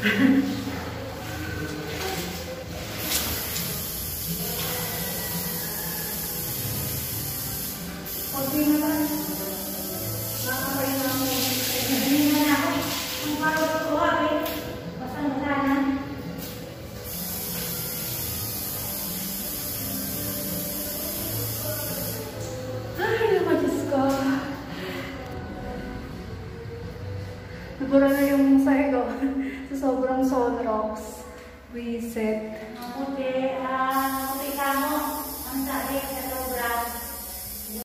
Pag-uwi naman. Makakaroon na ako. Hindi naman ako. Ang parang ko eh. Basta na. Ay, naman Diyos ko. Nabura na yung sayo ko. Sa sobrang sunrocks. Reset. Mabuti.